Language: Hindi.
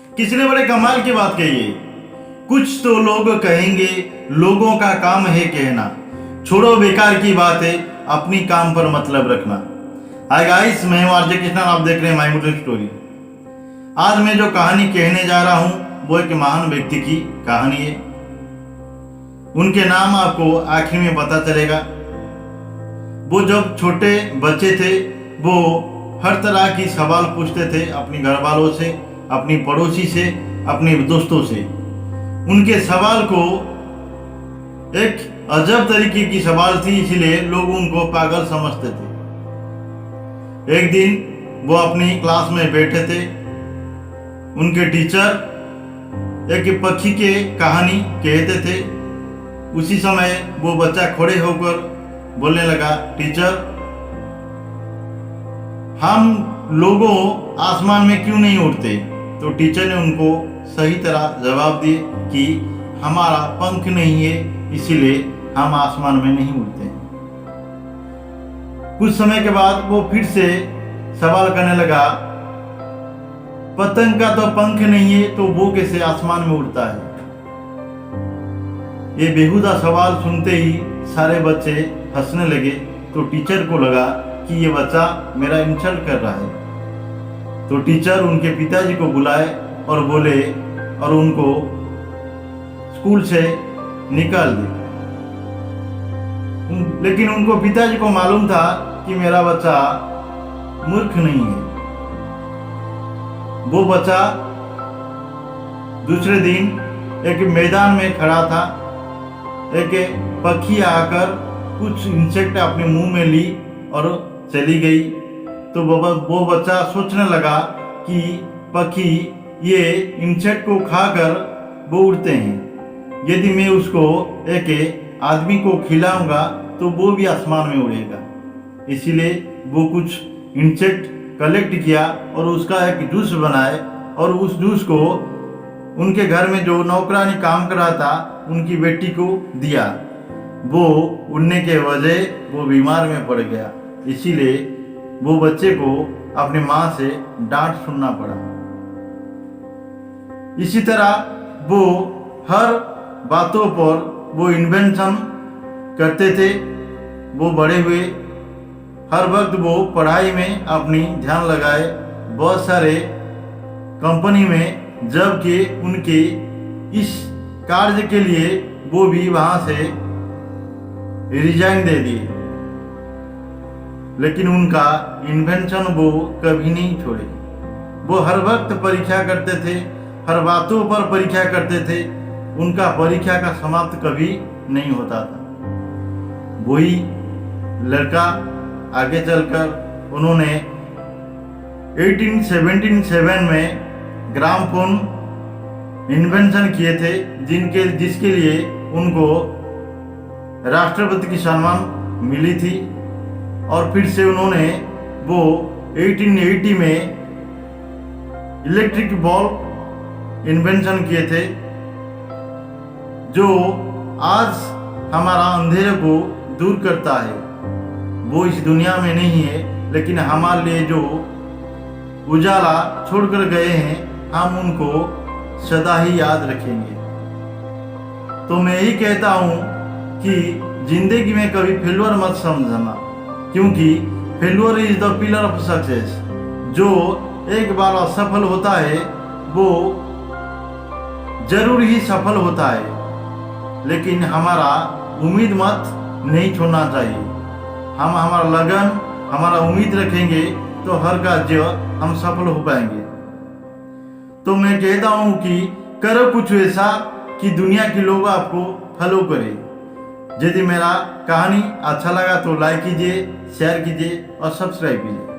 किसी ने बड़े कमाल की बात कही है, कुछ तो लोग कहेंगे, लोगों का काम है कहना, छोड़ो बेकार की बात है, अपनी काम पर मतलब रखना। हाय गाइस, मैं हूं आरजे कृष्णा, आप देख रहे हैं माय मोटिव स्टोरी। आज मैं जो कहानी कहने जा रहा हूं वो एक महान व्यक्ति की कहानी है। उनके नाम आपको आखिर में पता चलेगा। वो जब छोटे बच्चे थे वो हर तरह की सवाल पूछते थे अपने घर वालों से, अपनी पड़ोसी से, अपने दोस्तों से। उनके सवाल को एक अजब तरीके की सवाल थी, इसलिए लोग उनको पागल समझते थे। एक दिन वो अपनी क्लास में बैठे थे, उनके टीचर एक पक्षी के कहानी कहते थे। उसी समय वो बच्चा खड़े होकर बोलने लगा, टीचर, हम लोगों आसमान में क्यों नहीं उड़ते? तो टीचर ने उनको सही तरह जवाब दिए कि हमारा पंख नहीं है, इसीलिए हम आसमान में नहीं उड़ते। कुछ समय के बाद वो फिर से सवाल करने लगा, पतंग का तो पंख नहीं है तो वो कैसे आसमान में उड़ता है? ये बेहुदा सवाल सुनते ही सारे बच्चे हंसने लगे। तो टीचर को लगा कि ये बच्चा मेरा इंसल्ट कर रहा है। तो टीचर उनके पिताजी को बुलाए और बोले और उनको स्कूल से निकाल दिए। लेकिन उनको पिताजी को मालूम था कि मेरा बच्चा मूर्ख नहीं है। वो बच्चा दूसरे दिन एक मैदान में खड़ा था। एक पक्षी आकर कुछ इंसेक्ट अपने मुंह में ली और चली गई। तो वो बच्चा सोचने लगा कि पक्षी ये इंसेक्ट को खाकर वो उड़ते हैं, यदि मैं उसको एक आदमी को खिलाऊंगा तो वो भी आसमान में उड़ेगा। इसीलिए वो कुछ इंसेक्ट कलेक्ट किया और उसका एक जूस बनाए और उस जूस को उनके घर में जो नौकरानी काम कर रहा था उनकी बेटी को दिया। वो उड़ने के वजह वो बीमार में पड़ गया, इसीलिए वो बच्चे को अपनी माँ से डांट सुनना पड़ा। इसी तरह वो हर बातों पर वो इन्वेंशन करते थे। वो बड़े हुए, हर वक्त वो पढ़ाई में अपनी ध्यान लगाए, बहुत सारे कंपनी में, जबकि उनके इस कार्य के लिए वो भी वहां से रिजाइन दे दिए। लेकिन उनका इन्वेंशन वो कभी नहीं छोड़े। वो हर वक्त परीक्षा करते थे, हर बातों पर परीक्षा करते थे। उनका परीक्षा का समाप्त कभी नहीं होता था। वही लड़का आगे चलकर उन्होंने 1877 में ग्रामोफोन इन्वेंशन किए थे, जिसके लिए उनको राष्ट्रपति की सम्मान मिली थी। और फिर से उन्होंने वो 1880 में इलेक्ट्रिक बल्ब इन्वेंशन किए थे, जो आज हमारा अंधेरे को दूर करता है। वो इस दुनिया में नहीं है, लेकिन हमारे लिए जो उजाला छोड़कर गए हैं, हम उनको सदा ही याद रखेंगे। तो मैं यही कहता हूँ कि जिंदगी में कभी फेल्योर मत समझना, क्योंकि failure is the pillar of success. जो एक बार असफल होता है वो जरूर ही सफल होता है, लेकिन हमारा उम्मीद मत नहीं छोड़ना चाहिए। हम हमारा लगन, हमारा उम्मीद रखेंगे तो हर कार्य हम सफल हो पाएंगे। तो मैं कहता हूँ कि करो कुछ ऐसा कि दुनिया के लोग आपको फॉलो करें। यदि मेरा कहानी अच्छा लगा तो लाइक कीजिए, शेयर कीजिए और सब्सक्राइब कीजिए।